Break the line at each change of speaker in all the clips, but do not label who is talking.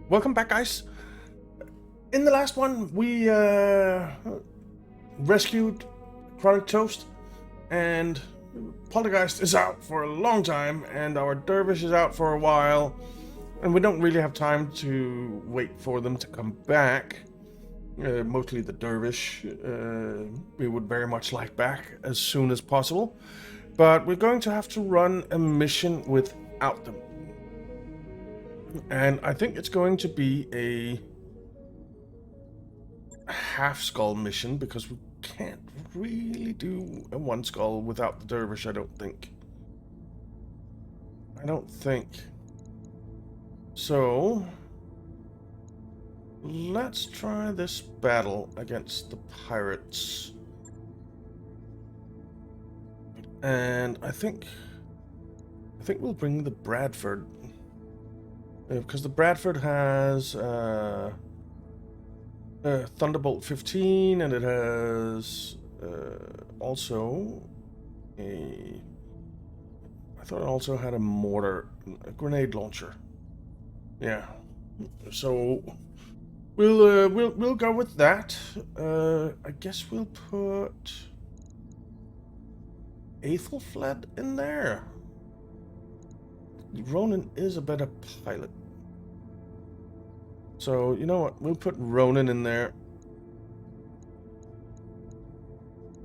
Welcome back, guys. In the last one, we rescued Chronic Toast, and Poltergeist is out for a long time, and our Dervish is out for a while, and we don't really have time to wait for them to come back. Mostly the Dervish, we would very much like back as soon as possible, but we're going to have to run a mission without them. And I think it's going to be a half skull mission because we can't really do a one skull without the Dervish, I don't think. So, let's try this battle against the pirates. And I think we'll bring the Bradford. Because the Bradford has Thunderbolt 15, and it has also a... I thought it also had a mortar, a grenade launcher. Yeah, so we'll go with that. I guess we'll put Aethelfled in there. Ronan is a better pilot. So, you know what? We'll put Ronan in there.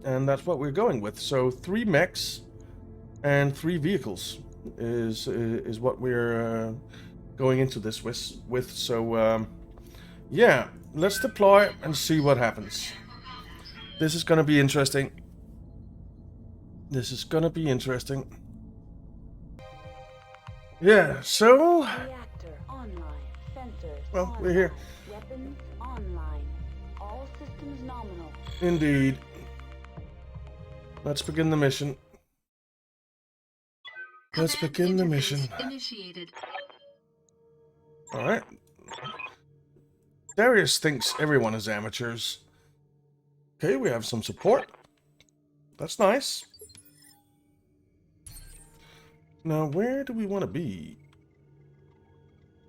And that's what we're going with. So, 3 mechs and 3 vehicles is what we're going into this with. So, yeah, let's deploy and see what happens. This is going to be interesting. Yeah, so...
Reactor online. Sensors
well,
online.
we're here.
Weapons online. All systems nominal.
Indeed. Let's begin the mission. Let's begin the mission.
Initiated.
Alright. Darius thinks everyone is amateurs. Okay, we have some support. That's nice. Now, where do we want to be?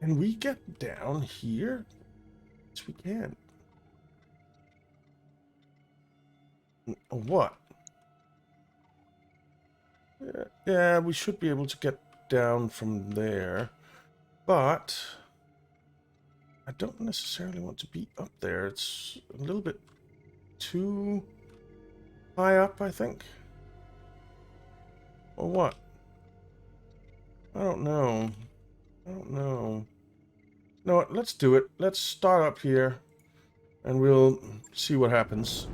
Can we get down here? Yes, we can. What? Yeah, we should be able to get down from there. But I don't necessarily want to be up there. It's a little bit too high up, I think. Or what? I don't know. No, let's do it. Let's start up here, and we'll see what happens.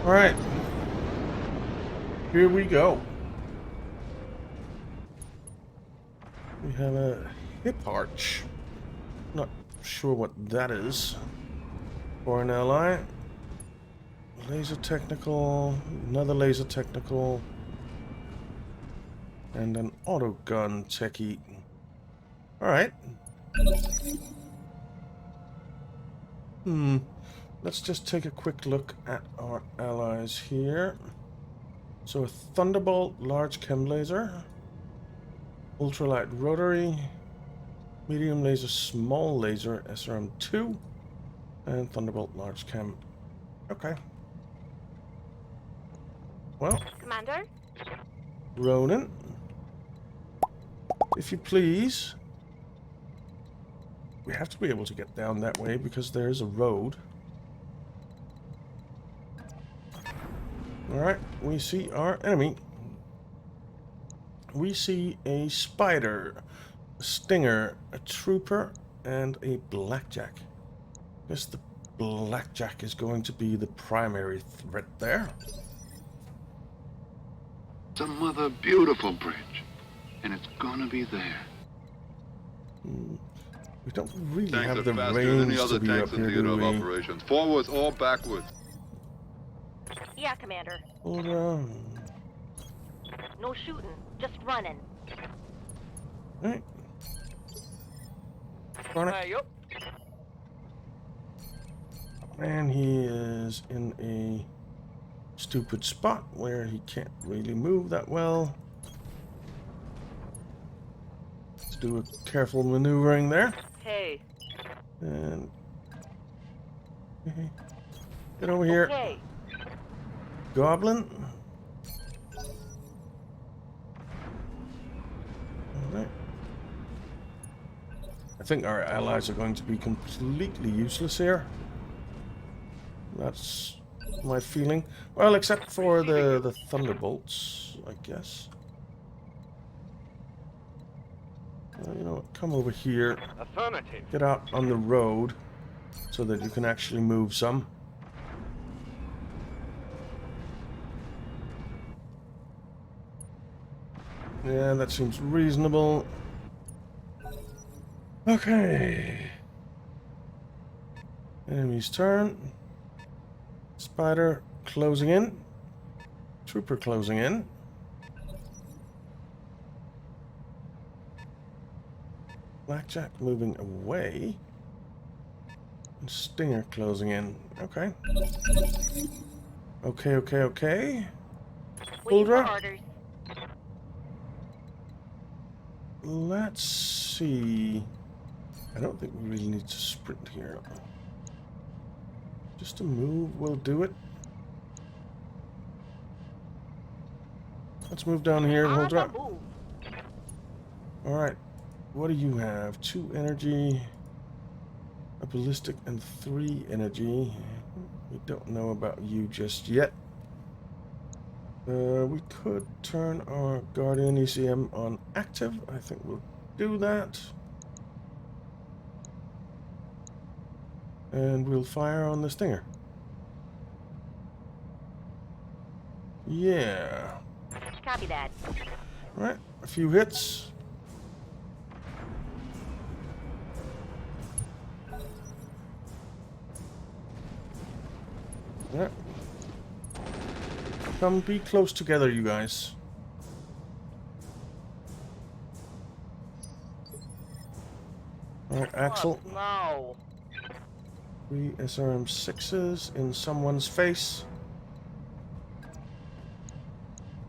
Alright. Here we go. We have a hip arch. Not sure what that is. For an ally. Laser technical, another laser technical, and an auto gun techie. Alright. Let's just take a quick look at our allies here. So a Thunderbolt large chem laser, ultralight rotary, medium laser small laser SRM2, and Thunderbolt large chem. Okay. Well,
Commander?
Ronan, if you please. We have to be able to get down that way because there's a road. Alright, we see our enemy. We see a spider, a stinger, a trooper, and a blackjack. I guess the blackjack is going to be the primary threat there.
It's a mother beautiful bridge, and it's gonna be there.
We don't really
Tanks
have
are
the
faster than any
range
other
to be
tanks
up
in
here,
theater
do
of
we?
operations. Forwards or backwards.
Yeah, Commander.
Hold on.
No shooting, just running.
Right. Chronic.
Yup.
And he is in a stupid spot where he can't really move that well. do a careful maneuvering there.
Hey.
And get over here,
Okay.
Goblin. Alright. I think our allies are going to be completely useless here. That's my feeling. Well, except for the thunderbolts, I guess. You know what? Come over here.
Affirmative.
Get out on the road so that you can actually move some. Yeah, that seems reasonable. Okay. Enemy's turn. Spider closing in. Trooper closing in. Blackjack moving away. And Stinger closing in. Okay. Okay.
Waiting for
Uldra.
orders.
Let's see. I don't think we really need to sprint here. Just a move will do it. Let's move down here,
On
hold
the
up.
move.
Alright. What do you have? 2 energy, a ballistic, and 3 energy. We don't know about you just yet. We could turn our Guardian ECM on active. I think we'll do that. And we'll fire on the Stinger. Yeah.
Copy that.
Right, a few hits. Yeah. Come be close together, you guys. Alright, Axel.
Oh, no.
3 SRM6s in someone's face.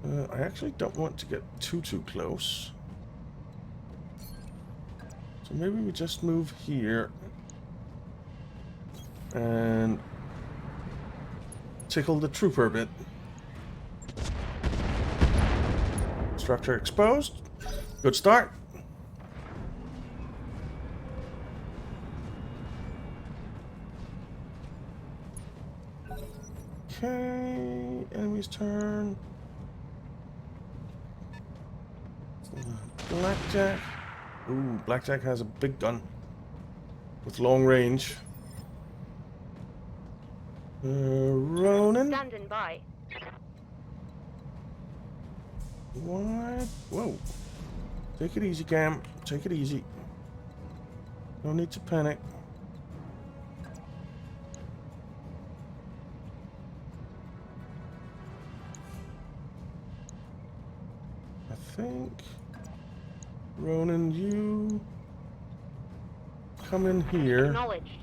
I actually don't want to get too close. So maybe we just move here. And tickle the trooper a bit. Structure exposed. Good start. Okay, enemy's turn. Blackjack. Ooh, Blackjack has a big gun with long range. Ronan.
Standing by.
What? Whoa. Take it easy, Cam. Take it easy. No need to panic. I think Ronan, you come in here
Acknowledged.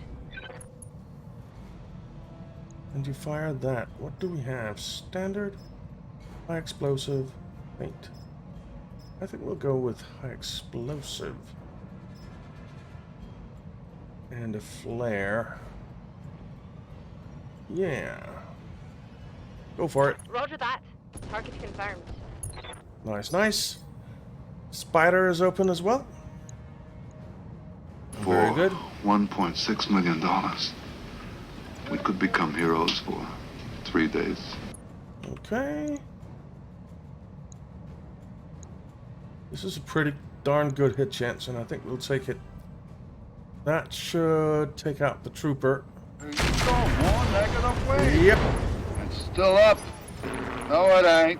and you fire that. What do we have? Standard, high explosive, paint. I think we'll go with high explosive and a flare. Yeah. Go for it.
Roger that. Target confirmed.
Nice, nice. Spider is open as well. Very good.
$1.6 million. We could become heroes for 3 days.
Okay. This is a pretty darn good hit chance, and I think we'll take it. That should take out the trooper.
There you go, more negative way.
Yep.
It's still up. No, it ain't.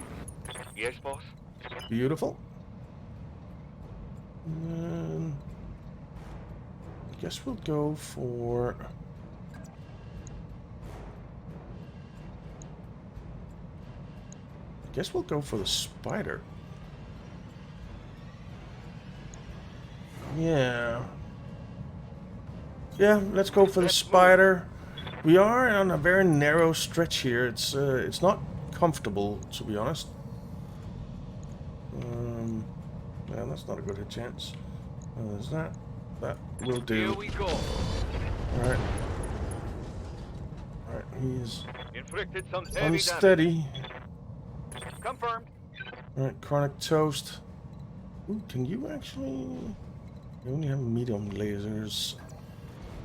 Yes, boss.
Beautiful. And I guess we'll go for... the spider. Yeah. Yeah, let's go for the spider. We are on a very narrow stretch here. It's not comfortable, to be honest. Yeah, that's not a good hit chance. Well, there's that. That will
Here
do.
we go.
Alright. Alright, he's
Inflicted some heavy damage.
unsteady.
Confirmed.
Alright, chronic toast. Ooh, can you actually... You only have medium lasers.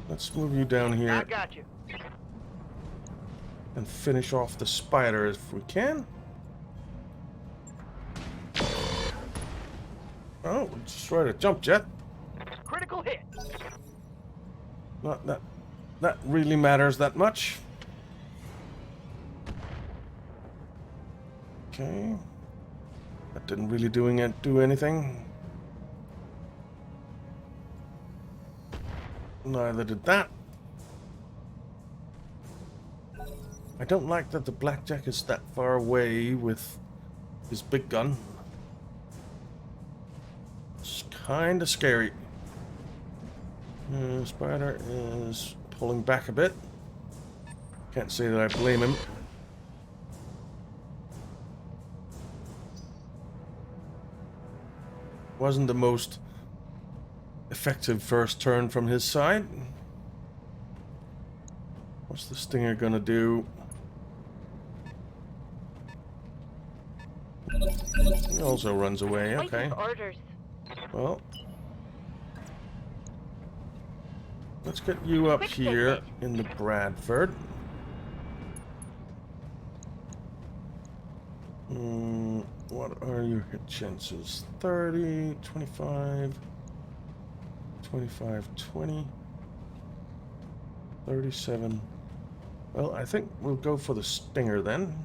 Let's move you down
I
here
got you.
and finish off the spider if we can. Oh, destroyed a jump jet.
Critical hit.
Not that really matters that much. Okay. That didn't really do anything. Neither did that. I don't like that the blackjack is that far away with his big gun. It's kinda scary. Spider is pulling back a bit. Can't say that I blame him. Wasn't the most effective first turn from his side. What's the Stinger gonna do? He also runs away, okay.
Waiting for orders.
Well, let's get you up
Quick
here
visit.
in the Bradford. What are your hit chances? 30, 25, 25, 20, 37. Well, I think we'll go for the Stinger then.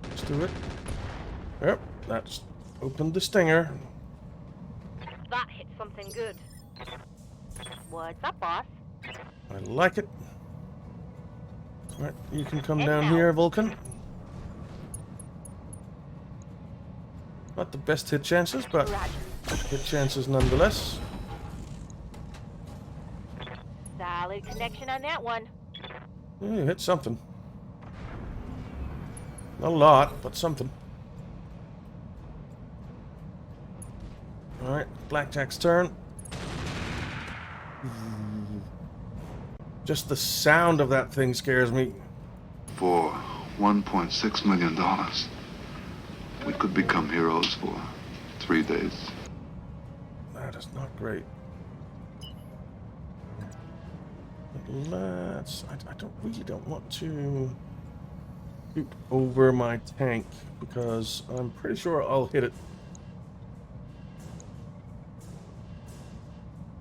Let's do it. Yep, that's opened the Stinger.
That hit something good. What's up, boss?
I like it. Alright, you can come
And
down
now.
here, Vulcan. Not the best hit chances, but
Roger.
hit chances nonetheless.
Solid connection on that one.
Yeah, you hit something. Not a lot, but something. Alright, Blackjack's turn. Just the sound of that thing scares me.
For $1.6 million, we could become heroes for 3 days.
That is not great. But let's... I really don't want to shoot over my tank because I'm pretty sure I'll hit it.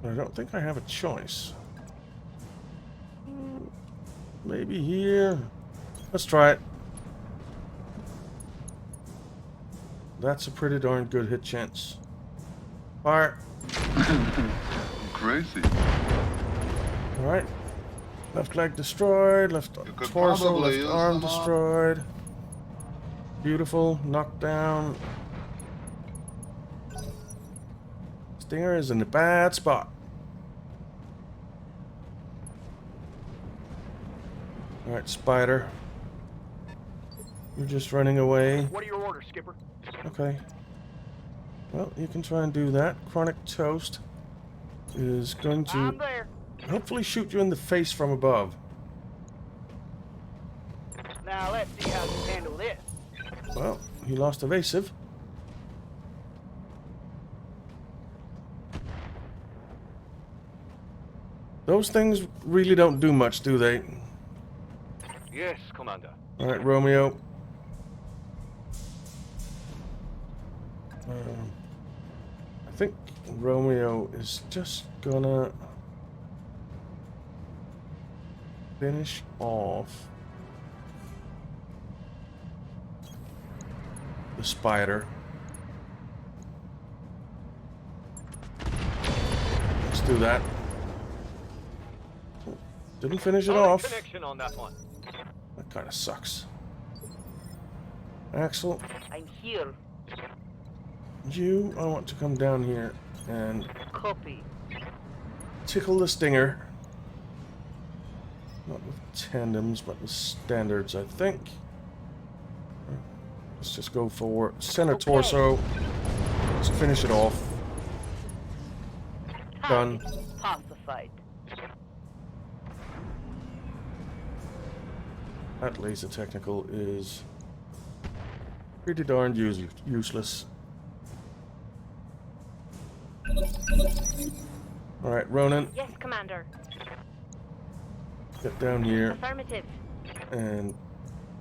I don't think I have a choice. Maybe here. Let's try it. That's a pretty darn good hit chance. Fire.
Crazy.
Alright. Left leg destroyed. Left
could
torso,
probably
left
use
arm
some up.
destroyed. Beautiful. Knocked down. Stinger is in a bad spot. Alright, Spider. You're just running away.
What are your orders, Skipper?
Okay. Well, you can try and do that. Chronic Toast is going
I'm
to
there.
hopefully shoot you in the face from above.
Now let's see how you handle this.
Well, he lost evasive. Those things really don't do much, do they?
Yes, Commander.
Alright, Romeo. I think Romeo is just gonna finish off the spider. Let's do that. Didn't finish it
Solid
off.
connection on that one.
That kind of sucks. Axel,
I'm here.
I want to come down here and
Copy.
tickle the Stinger. Not with tandems, but with standards, I think. Let's just go for center
Okay.
torso. Let's finish it off. Done.
Pacified.
That laser technical is pretty darn useless. Alright, Ronan,
Yes, Commander.
get down here
Affirmative.
and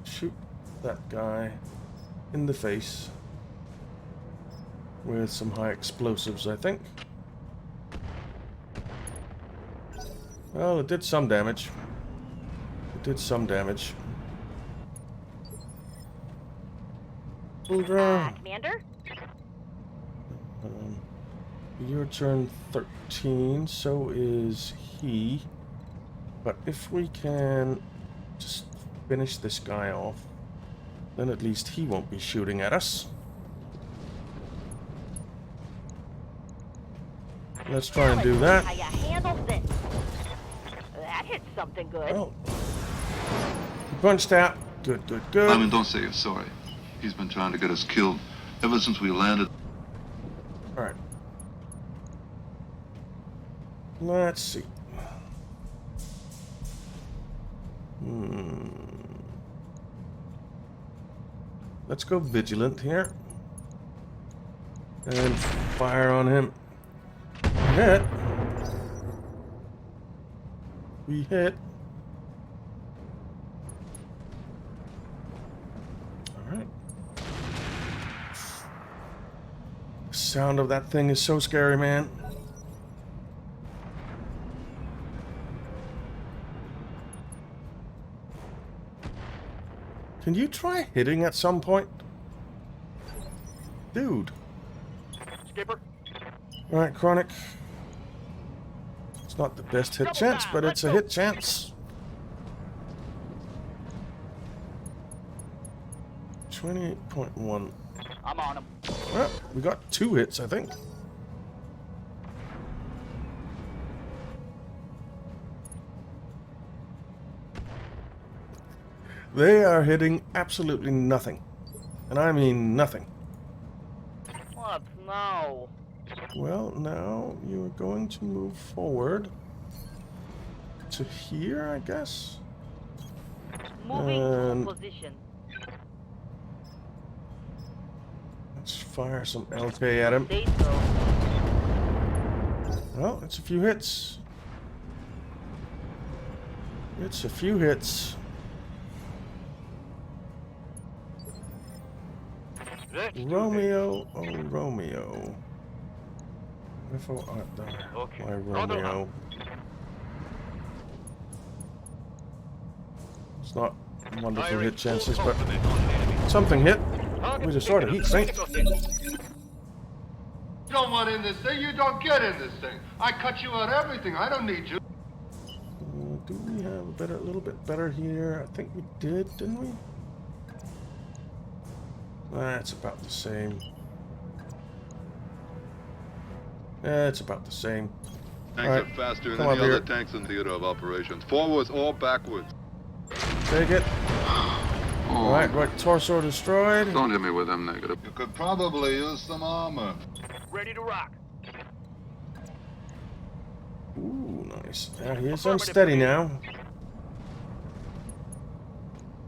shoot that guy in the face with some high explosives, I think. Well, it did some damage. It did some damage.
Commander?
Your turn 13, so is he. But if we can just finish this guy off, then at least he won't be shooting at us. Let's try and do that.
How you handle this? That hit something good.
Oh. Bunch tap. Good, good, good.
I mean, don't say you're sorry. He's been trying to get us killed ever since we landed.
Alright. Let's see. Let's go vigilant here. And fire on him. Hit. We hit. Alright. The sound of that thing is so scary, man. Can you try hitting at some point? Dude.
Skipper.
Alright, Chronic. It's not the best hit chance, but it's a hit chance. 28.1.
I'm on him.
Well, we got 2 hits, I think. They are hitting absolutely nothing. And I mean nothing.
What? No.
Well, now you're going to move forward to here, I guess.
Moving to position.
Let's fire some LK at him.
Say so.
Well, it's a few hits. It's a few hits.
Let's do
Romeo, oh Romeo. Wherefore art thou,
Okay.
my Romeo? It's not wonderful hit chances, but something hit. We just sort of heat sink.
You don't want in this thing, you don't get in this thing. I cut you out everything, I don't need you.
Do we have a little bit better here? I think we did, didn't we? That's about the same. It's about the same.
Tanks
Alright,
are faster than
come
any
up
other
here.
tanks in theater of operations. Forwards or backwards.
Take it. Alright, right torso destroyed.
Don't hit me with them negative. You could probably use some armor.
Ready to rock.
Ooh, nice. Yeah, he is unsteady now.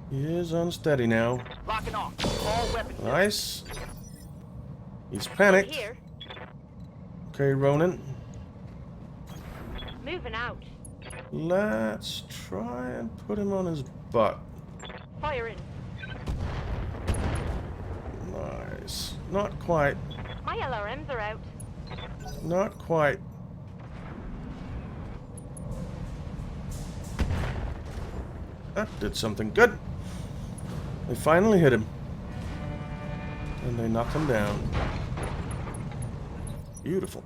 He is unsteady now.
Locking off. All weapons.
Nice. He's panicked.
Here.
Okay, Ronan.
Moving out.
Let's try and put him on his butt.
Firing.
Nice. Not quite.
My LRMs are out.
Not quite. That did something good. They finally hit him. And they knocked him down. Beautiful.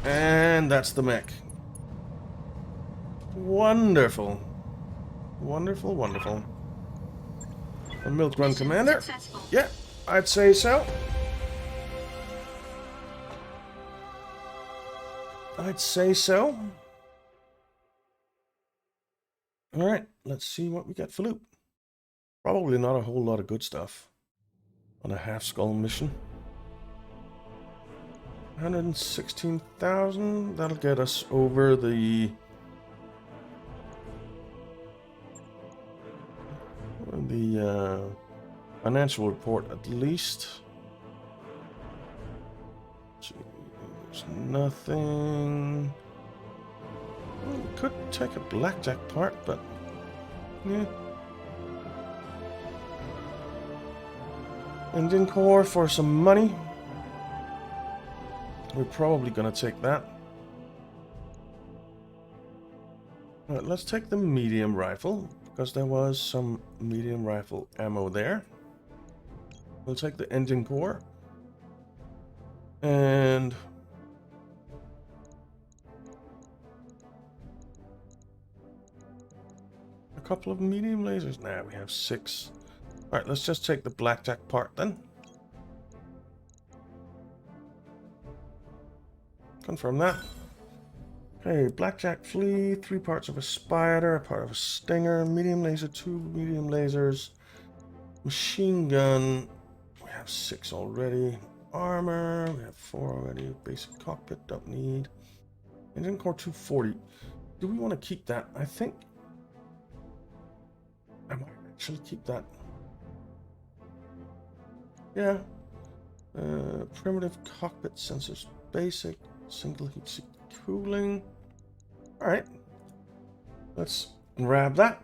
And that's the mech. Wonderful. Wonderful, wonderful. A Milk Run Commander? Yeah, I'd say so. I'd say so. Alright, let's see what we got for loot. Probably not a whole lot of good stuff on a half skull mission. 116,000. That'll get us over the financial report at least. There's nothing. Well, we could take a blackjack part, but yeah. Engine core for some money. We're probably gonna take that. Alright, let's take the medium rifle, because there was some medium rifle ammo there. We'll take the engine core. And a couple of medium lasers. Nah, we have 6. Alright, let's just take the blackjack part then. Confirm that. Okay, blackjack flea, 3 parts of a spider, a part of a stinger, medium laser, 2 medium lasers, machine gun. We have 6 already. Armor, we have 4 already. Basic cockpit, don't need. Engine core 240. Do we want to keep that? I think I might actually keep that. Yeah. Primitive cockpit sensors, basic, single heat sink cooling. Alright. Let's grab that.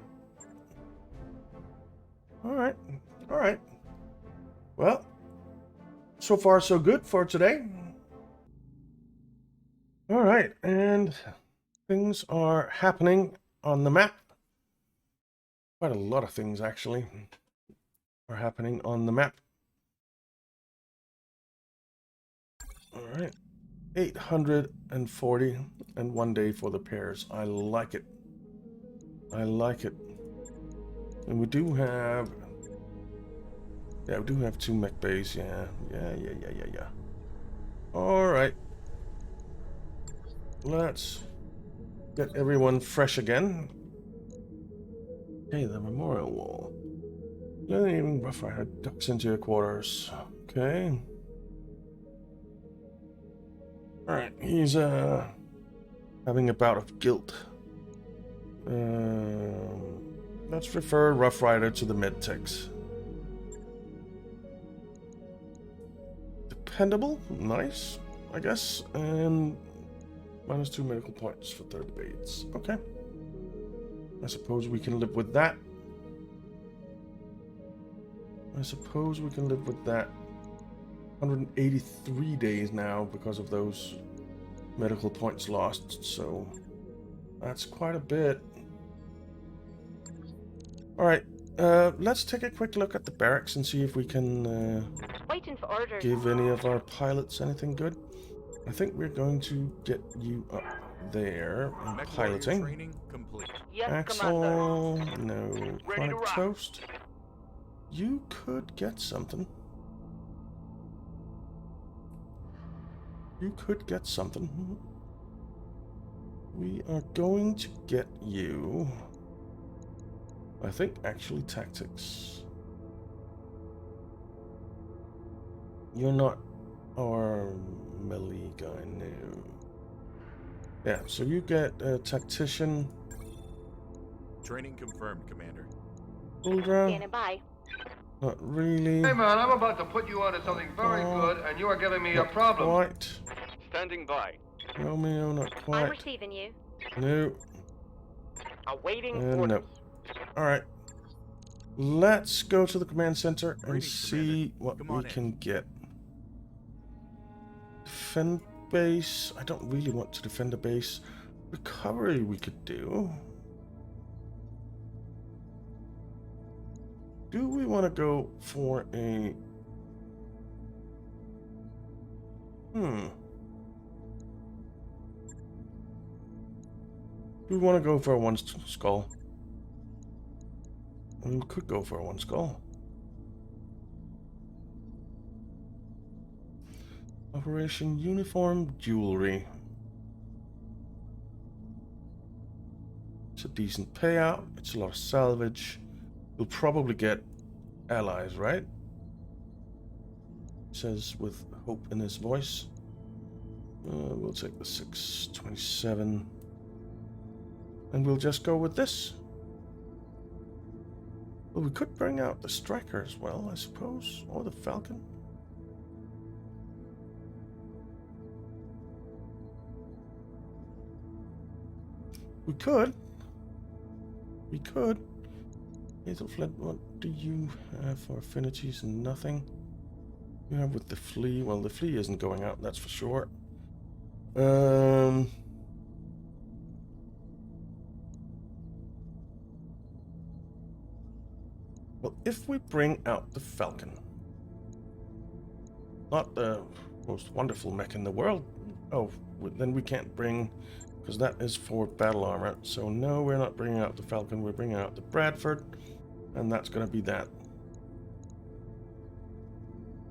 Alright. Alright. Well, so far so good for today. Alright, and things are happening on the map. Quite a lot of things actually are happening on the map. Alright. 840 and 1 day for the pairs. I like it. I like it. And we do have... Yeah, we do have 2 mech bays. Yeah. Alright. Let's get everyone fresh again. Okay, the memorial wall. Learning Rough Rider ducks into your quarters. Okay. Alright, he's having a bout of guilt. Let's refer Rough Rider to the medtechs. Dependable, nice, I guess, and -2 medical points for 30 aids. Okay. I suppose we can live with that. 183 days now because of those medical points lost, so that's quite a bit. Alright, let's take a quick look at the barracks and see if we can
Waiting for orders.
give any of our pilots anything good. I think we're going to get you up there and piloting.
Training complete.
Yes,
Axel,
Commander.
no.
Ready to
Chronic
rock.
Toast. You could get something. You could get something. We are going to get you, I think, actually tactics. You're not our melee guy, no. Yeah, so you get a tactician.
Training confirmed, Commander.
Uldra,
Standing by.
not really.
Hey man, I'm about to put you onto something very good, and you are giving me a
Not
problem.
quite.
Standing by.
Romeo, not
I'm
quite.
receiving you.
No.
Awaiting
No.
orders.
Alright. Let's go to the command center and
Greetings,
see
Commander.
what
Come
we
on in.
can get. Defend base. I don't really want to defend a base. Recovery we could do. Do we want to go for a... Do we want to go for a 1 skull? We could go for a 1 skull. Operation Uniform Jewelry. It's a decent payout. It's a lot of salvage. We'll probably get allies, right? Says with hope in his voice. We'll take the 627. And we'll just go with this. Well, we could bring out the striker as well, I suppose. Or the falcon. We could. We could. Hazelflint, what do you have for affinities? Nothing. You have with the flea. Well, the flea isn't going out, that's for sure. Well, if we bring out the falcon, not the most wonderful mech in the world. Oh, then we can't bring, because that is for battle armor. So no, we're not bringing out the falcon. We're bringing out the Bradford, and that's going to be that.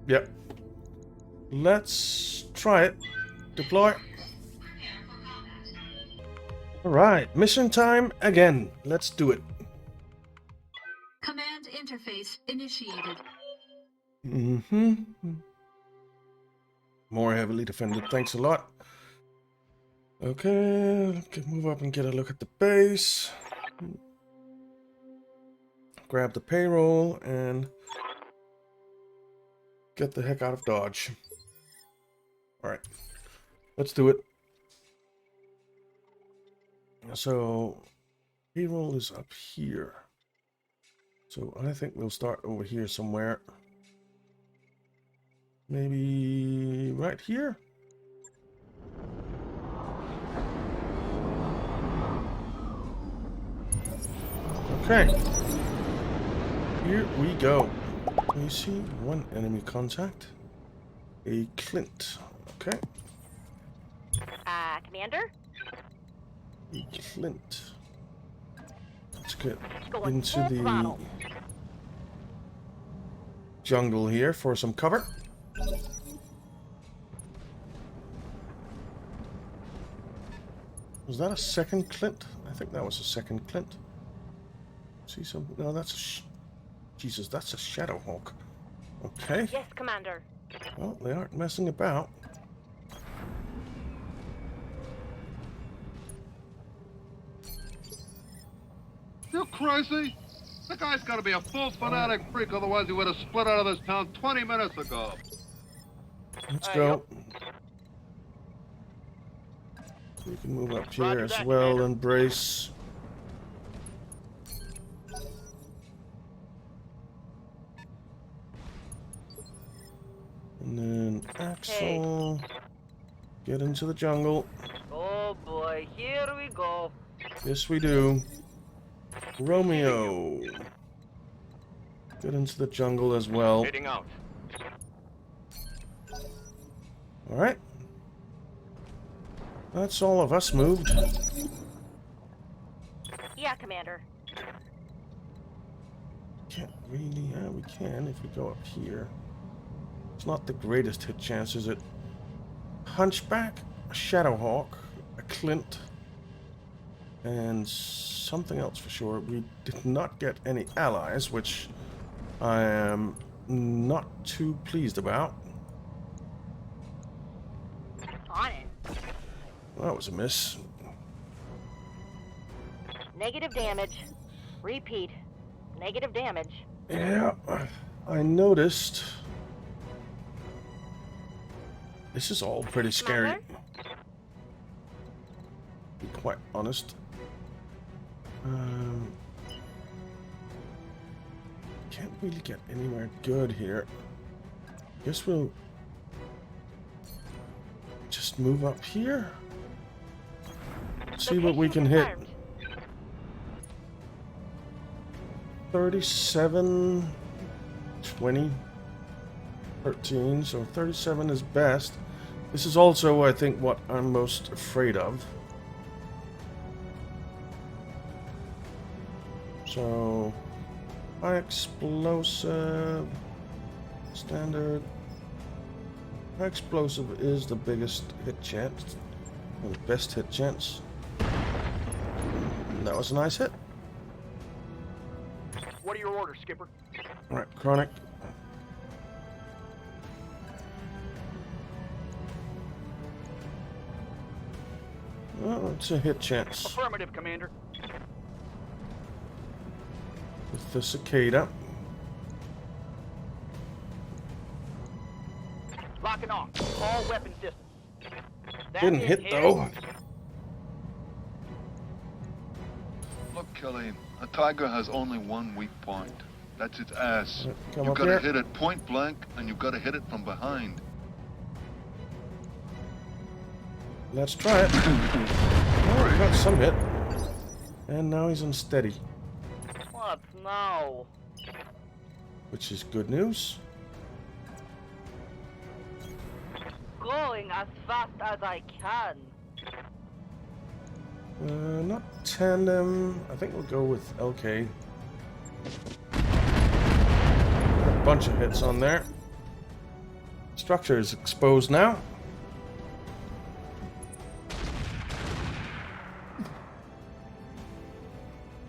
Yep. Let's try it. Deploy. Alright, mission time again. Let's do it.
Command interface initiated.
More heavily defended, thanks a lot. Okay, move up and get a look at the base. Grab the payroll and get the heck out of Dodge. Alright, let's do it. So, payroll is up here. So I think we'll start over here somewhere. Maybe right here? Okay. Here we go. You see one enemy contact. A Clint. Okay.
Commander?
A Clint. Let's get
Going
into
full
the
throttle.
jungle here for some cover. Was that a second Clint? I think that was a second Clint. See some? No, that's a. Jesus, that's a Shadowhawk. Okay.
Yes, Commander.
Well, they aren't messing about.
You crazy? The guy's got to be a full fanatic freak, otherwise he would have split out of this town 20 minutes ago.
Let's go. We can move up here as well and brace. And then Axel. Get into the jungle.
Oh boy, here we go.
Yes, we do. Romeo. Get into the jungle as well.
Heading out.
Alright. That's all of us moved.
Yeah, Commander.
Can't really, yeah, we can if we go up here. It's not the greatest hit chance, is it? Hunchback, a Shadowhawk, a Clint, and something else for sure. We did not get any allies, which I am not too pleased about.
On it.
Well, that was a miss.
Negative damage. Repeat. Negative damage.
Yeah, I noticed. This is all pretty scary.
Mother?
To be quite honest. Can't really get anywhere good here. Guess we'll just move up here. See what we can hit.
Confirmed.
37, 20, 13. So 37 is best. This is also, I think, what I'm most afraid of. So, high explosive, standard. High explosive is the biggest hit chance, or the best hit chance. And that was a nice hit.
What are your orders, Skipper?
Alright, Chronic. Oh, it's a hit chance
Affirmative, Commander.
with the cicada.
Locking on. All weapon systems. That
Didn't
is
hit though.
Look, Kelly, a tiger has only one weak point. That's its ass.
Come
You
up
gotta
here.
hit it point blank, and you gotta hit it from behind.
Let's try it. Oh, we got some hit. And now he's unsteady,
What now?
which is good news.
Going as fast as I can.
Not tandem. I think we'll go with LK. A bunch of hits on there. Structure is exposed now.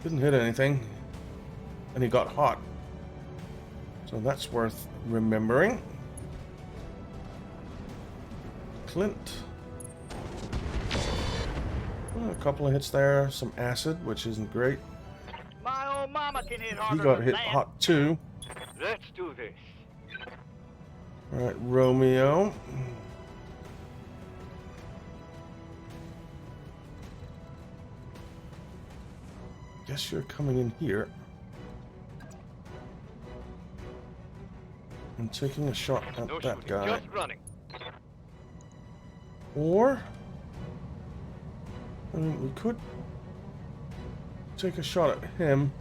Didn't hit anything. And he got hot. So that's worth remembering. Clint. A couple of hits there. Some acid, which isn't great.
My old mama can hit
He
harder
got
than
hit
that.
hot too.
Let's do this.
Alright, Romeo. Guess you're coming in here. And taking a shot at
No
that
shooting,
guy.
just running.
Or... I mean, we could take a shot at him.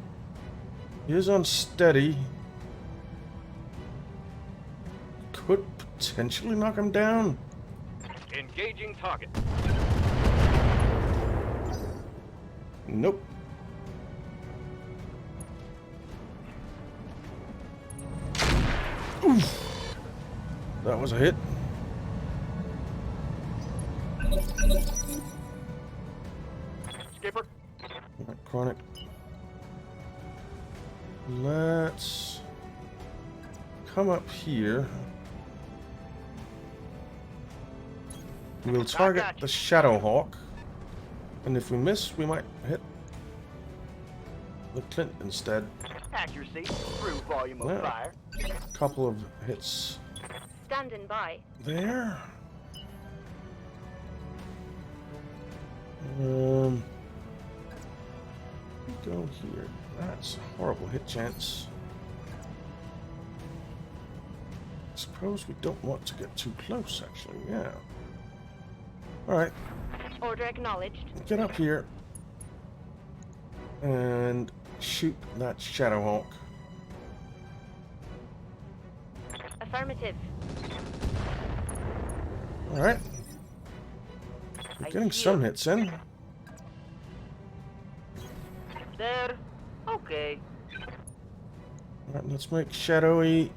He is unsteady. Could potentially knock him down.
Engaging target.
Nope. Oof. That was a hit.
Skipper.
Alright, Chronic. Let's come up here. We'll target the Shadowhawk. And if we miss, we might hit the Clint instead.
Accuracy through volume of
Yeah.
fire.
Couple of hits
Standing by.
there. Go here. That's a horrible hit chance. Suppose we don't want to get too close, actually. Yeah. Alright,
Order acknowledged.
get up here. And shoot that Shadowhawk.
Affirmative.
Alright. We're getting some hits in.
There. Okay.
Alright, let's make Shadowy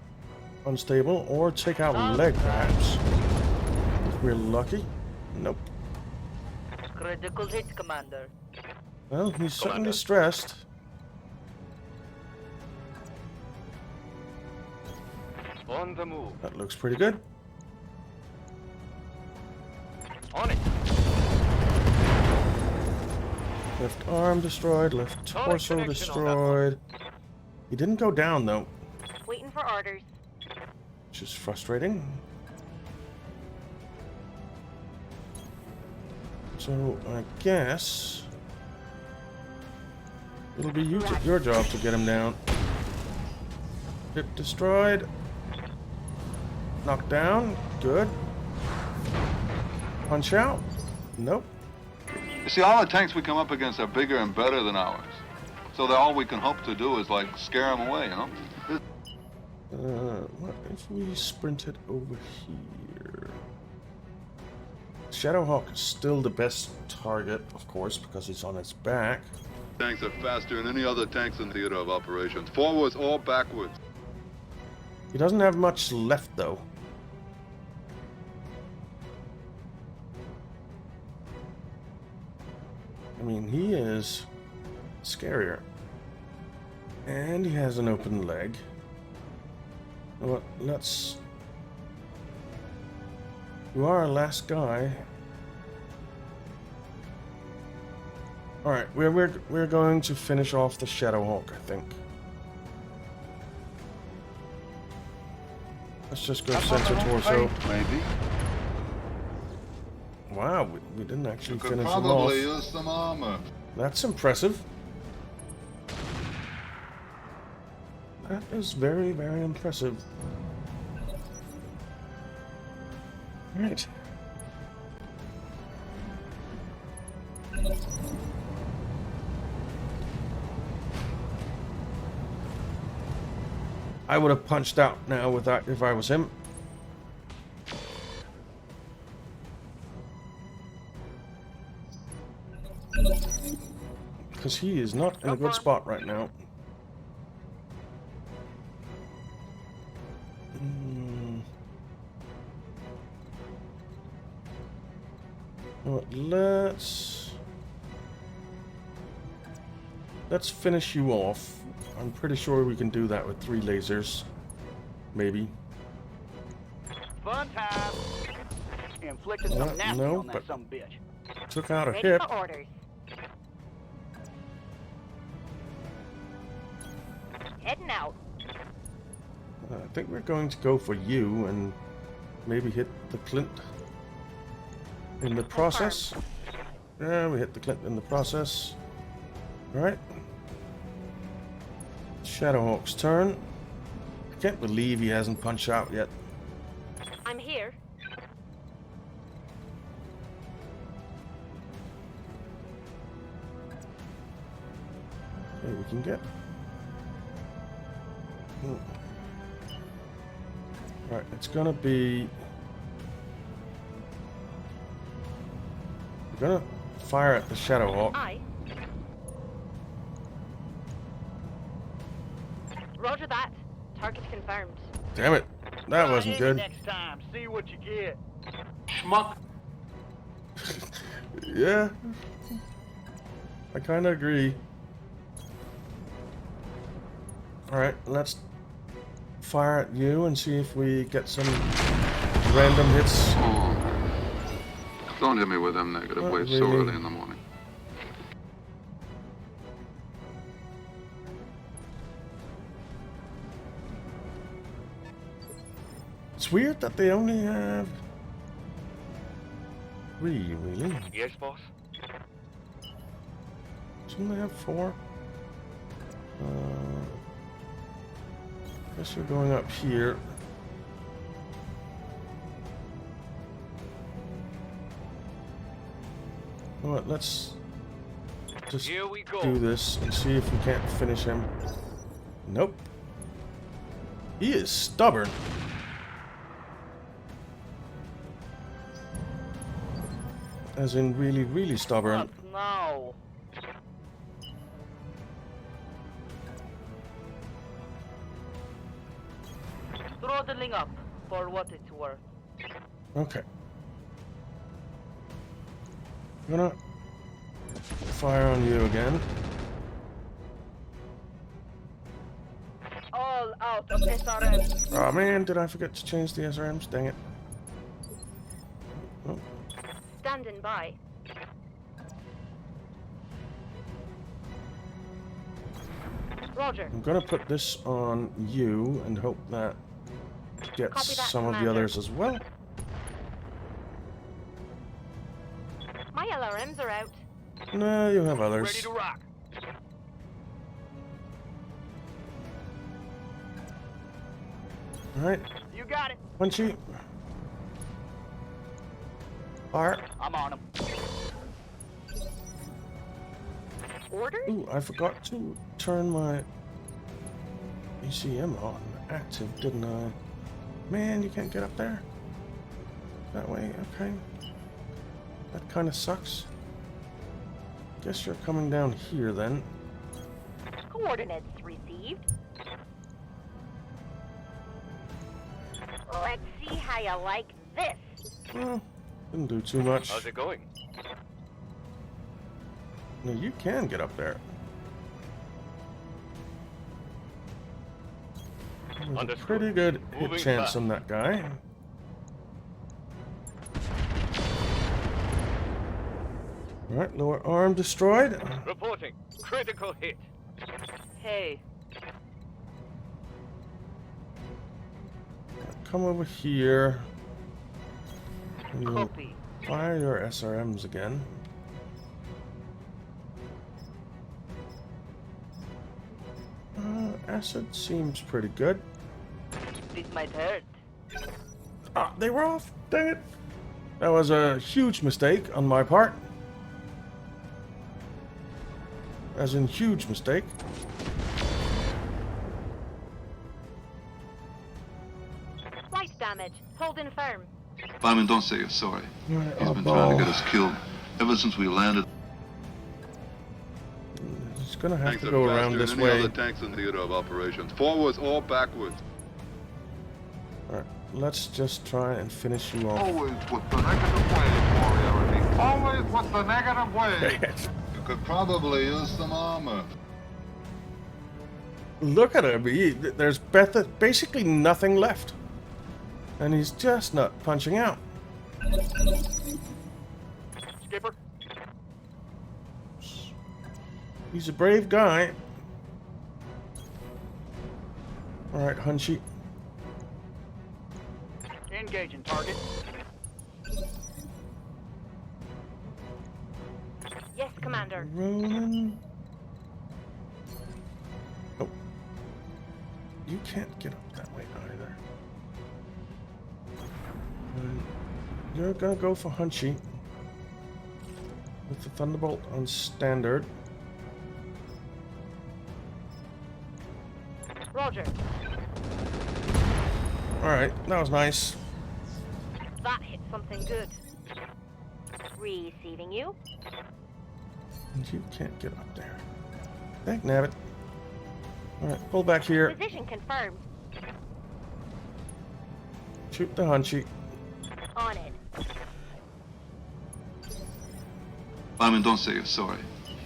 unstable, or take out leg, perhaps. If we're lucky. Nope.
Critical hit, Commander.
Well, he's certainly
Commander.
stressed.
On the move.
That looks pretty good.
On it.
Left arm destroyed, left torso
connection on that
destroyed. He didn't go down, though,
Waiting for orders.
which is frustrating. So, I guess it'll be your job to get him down. Hit destroyed. Knocked down. Good. Punch out. Nope.
You see, all the tanks we come up against are bigger and better than ours. So that all we can hope to do is, like, scare them away, you know?
What if we sprinted over here? Shadowhawk is still the best target, of course, because he's on its back.
Tanks are faster than any other tanks in theater of operations. Forwards or backwards.
He doesn't have much left, though. I mean, he is scarier. And he has an open leg. Well, let's... You are our last guy. Alright, we're going to finish off the Shadowhawk, I think. Let's just go center torso.
Maybe.
Wow, we didn't actually
You could
finish him
probably
off.
use some armor.
That's impressive. That is very, very impressive. Right. I would have punched out now with that if I was him. Because he is not in a good spot right now. Well, let's finish you off. I'm pretty sure we can do that with 3 lasers. Maybe.
Fun time. Inflicted some nasty
no,
on that
but
some bitch.
took out a
Ready
hip.
for orders. Heading out.
I think we're going to go for you and maybe hit the Clint in the process. Yeah, we hit the Clint in the process. Alright. Shadowhawk's turn. I can't believe he hasn't punched out yet.
I'm here.
Okay, we can get... Alright, it's gonna be... We're gonna fire at the Shadowhawk.
Aye. Roger that. Target confirmed.
Damn it. That
Try
wasn't
it
good.
Next time, see what you get.
Schmuck.
Yeah. I kinda agree. Alright, let's fire at you and see if we get some random hits.
Oh. Don't hit me with them negative
Not
waves so
really.
early in the morning.
It's weird that they only have 3, really.
Yes, boss.
Shouldn't they have 4? Guess you're going up here. You know what, let's just
Here we go.
do this and see if we can't finish him. Nope. He is stubborn. As in really, really stubborn.
Fuck no. Throttling up for what it's worth.
Okay. I'm gonna fire on you again.
All out of SRM.
Oh man, did I forget to change the SRMs? Dang it. Oh,
Standing by. Roger.
I'm gonna put this on you and hope that gets
Copy that,
some of the
Commander.
others as well.
My LRMs are out.
No, you have
Ready
others.
to rock.
Alright,
You got it.
punchy. Fire.
I'm on him.
Orders?
Ooh, I forgot to turn my ECM on active, didn't I? Man, you can't get up there. That way, okay. That kind of sucks. Guess you're coming down here then.
Coordinates received. Let's see how you like this.
Well, didn't do too much.
How's it going?
No, you can get up there. There's a
Understood.
pretty good hit
Moving
chance
fast.
on that guy. Alright, lower arm destroyed.
Reporting. Critical hit.
Hey,
Come over here. And you'll
copy.
fire your SRMs again. Acid seems pretty good.
This might hurt.
Ah, they were off. Dang it. That was a huge mistake on my part. As in, huge mistake.
Slight damage. Holding firm.
Simon, don't say you're sorry.
Right,
He's been
oh,
trying to get us killed ever since we landed.
It's gonna have
Tanks
to
are
go
faster
around
than
this
any
way.
other tanks in theater of operations. Forwards or backwards.
Alright, let's just try and finish you off.
Always with the negative wave, Moriarty. Always with the negative wave.
You could probably use some armor.
Look at him. There's basically nothing left. And he's just not punching out.
Skipper.
He's a brave guy. Alright, Hunchy.
Engaging target.
Yes, Commander.
Ronan. Oh. You can't get up that way either. You're gonna go for Hunchy. With the Thunderbolt on standard.
Roger.
Alright, that was nice.
That hit something good. Receiving you.
And you can't get up there. Thank Nabbit. Alright, pull back here.
Position confirmed.
Shoot the Hunchy.
On it.
Simon, don't say you're sorry.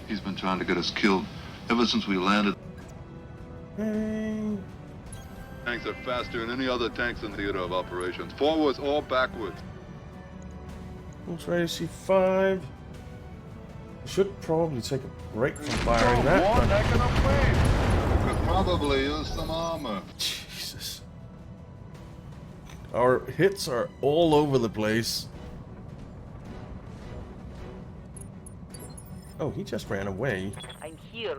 He's been trying to get us killed ever since we landed.
Hey.
Tanks are faster than any other tanks in theater of operations. Forwards or backwards.
Looks ready to C5. Should probably take a break from firing that.
More
but-
negative wave.
You could probably use some armor.
Jesus. Our hits are all over the place. Oh, he just ran away.
I'm here.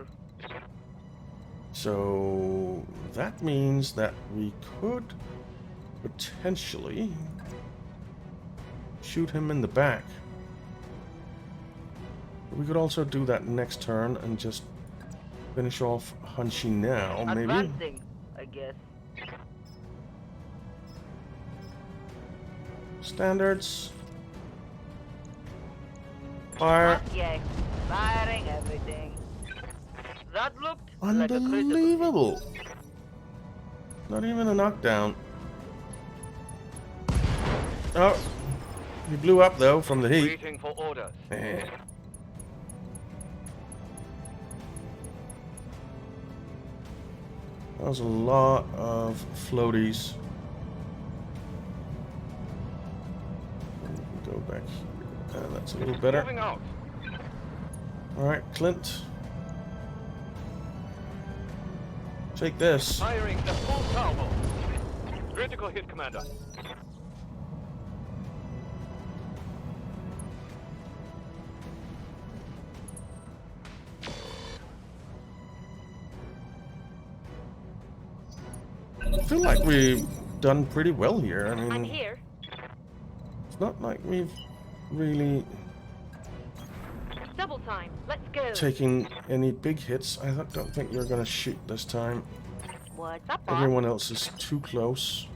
So that means that we could potentially shoot him in the back. We could also do that next turn and just finish off Hunchy now, maybe.
Advancing, I guess.
Standards. Fire.
Yeah, firing everything. That looked like a critical.
Unbelievable. Not even a knockdown. Oh. He blew up though from the heat.
Waiting for orders.
Eh. That was a lot of floaties. Go back here. That's a little better.
Moving out.
Alright, Clint. Take this.
Firing the full salvo. Critical hit, Commander.
I feel like we've done pretty well here. I
I'm
mean,
here.
it's not like we've really
Double time. Let's go.
taken any big hits. I don't think you're gonna shoot this time.
What's up, boss?
Everyone else is too close.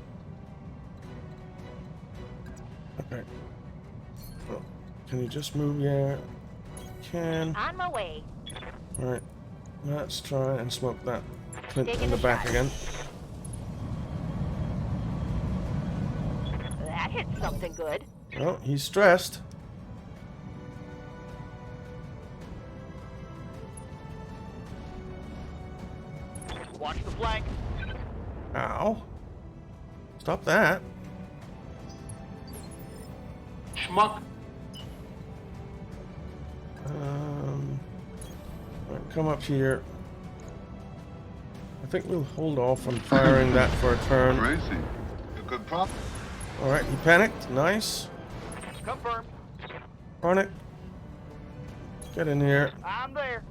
Okay. Well, can you just move? Yeah. Can.
On my way.
Alright. Let's try and smoke that Clint
Taking
in the
a
back
shot.
again.
That hit something good.
Oh, he's stressed.
Watch the flank.
Ow. Stop that.
Schmuck.
Alright, come up here. I think we'll hold off on firing that for a turn.
Crazy. You could probably.
Alright, he panicked. Nice.
Confirmed.
Hornet. Get in here.
I'm there.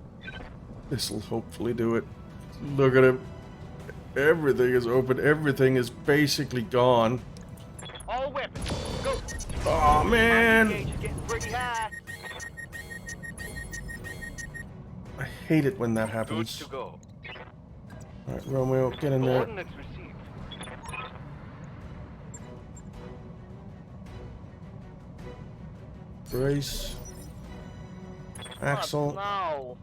This'll hopefully do it. Look at him. Everything is open. Everything is basically gone.
All weapons. Go.
Oh man!
Gauge is getting pretty high.
I hate it when that
Good
happens.
to go.
Alright, Romeo, get in there.
Coordinates received.
Brace. Axle.
No.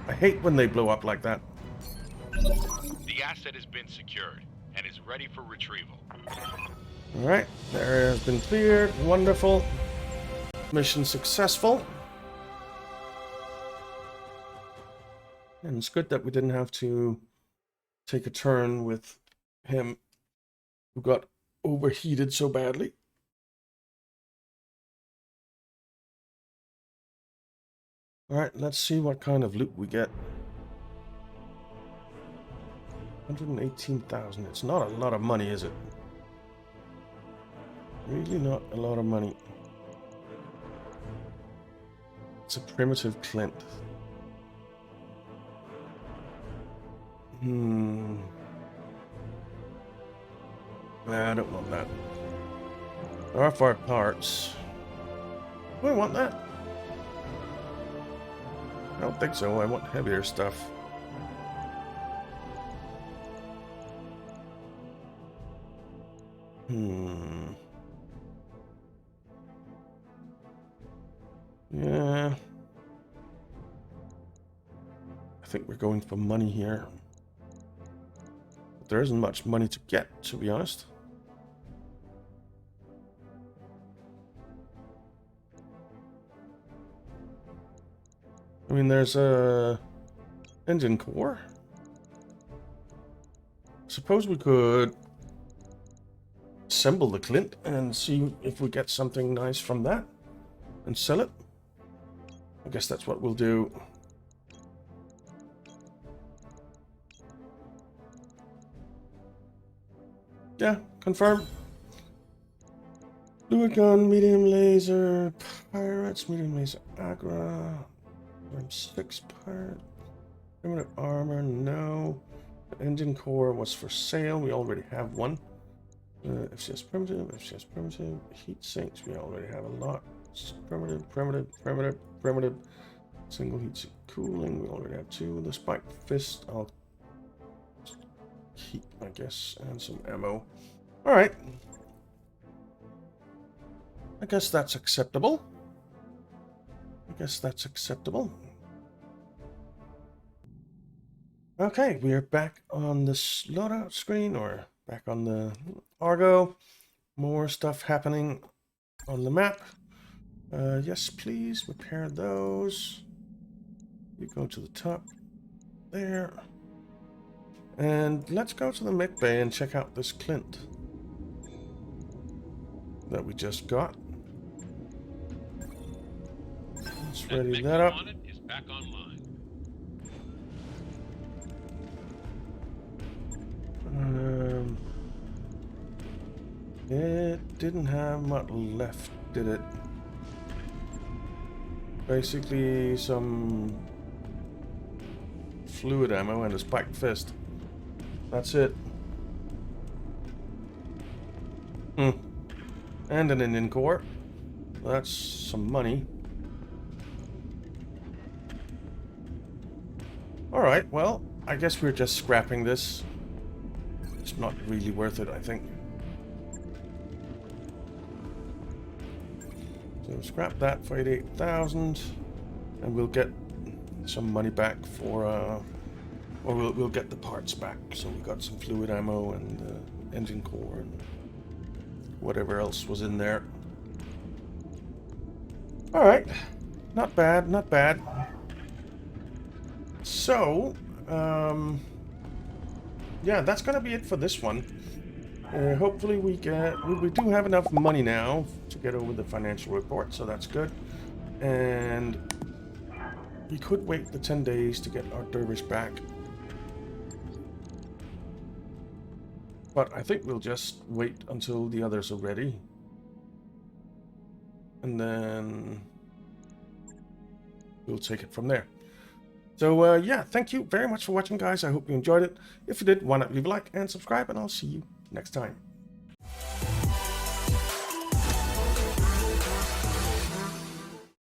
I hate when they blow up like that.
The asset has been secured and is ready for retrieval.
Alright, the area has been cleared. Wonderful. Mission successful. And it's good that we didn't have to take a turn with him who got overheated so badly. Alright, let's see what kind of loot we get. 118,000. It's not a lot of money, is it? Really not a lot of money. It's a primitive Clint. Nah, I don't want that. RFR parts. Do I want that? I don't think so. I want heavier stuff. Yeah. I think we're going for money here. But there isn't much money to get, to be honest. I mean, there's a engine core. Suppose we could assemble the Clint and see if we get something nice from that and sell it. I guess that's what we'll do. Yeah, confirm. Fluid gun, medium laser, pirates, medium laser, agra. 6 pirate. Primitive armor, no. The engine core was for sale. We already have one. FCS primitive, heat sinks. We already have a lot. Primitive. Single heat sink cooling. We already have 2. The spiked fist. I'll keep, I guess, and some ammo. All right. I guess that's acceptable. Okay, we are back on the loadout screen, or back on the Argo. More stuff happening on the map. Yes, please repair those. You go to the top there. And let's go to the mech bay and check out this Clint that we just got. Let's ready that up.
Is back online.
It didn't have much left, did it? Basically some fluid ammo and a spiked fist. That's it. And an engine core. That's some money. Alright, well, I guess we're just scrapping this. It's not really worth it, I think. So scrap that for 88,000, and we'll get some money back for, or we'll get the parts back. So we got some fluid ammo and engine core and whatever else was in there. All right, not bad, not bad. So yeah, that's gonna be it for this one. Hopefully we do have enough money now to get over the financial report, so that's good. And we could wait the 10 days to get our dervish back. But I think we'll just wait until the others are ready. And then we'll take it from there. So yeah, thank you very much for watching, guys. I hope you enjoyed it. If you did, why not leave a like and subscribe, and I'll see you next time.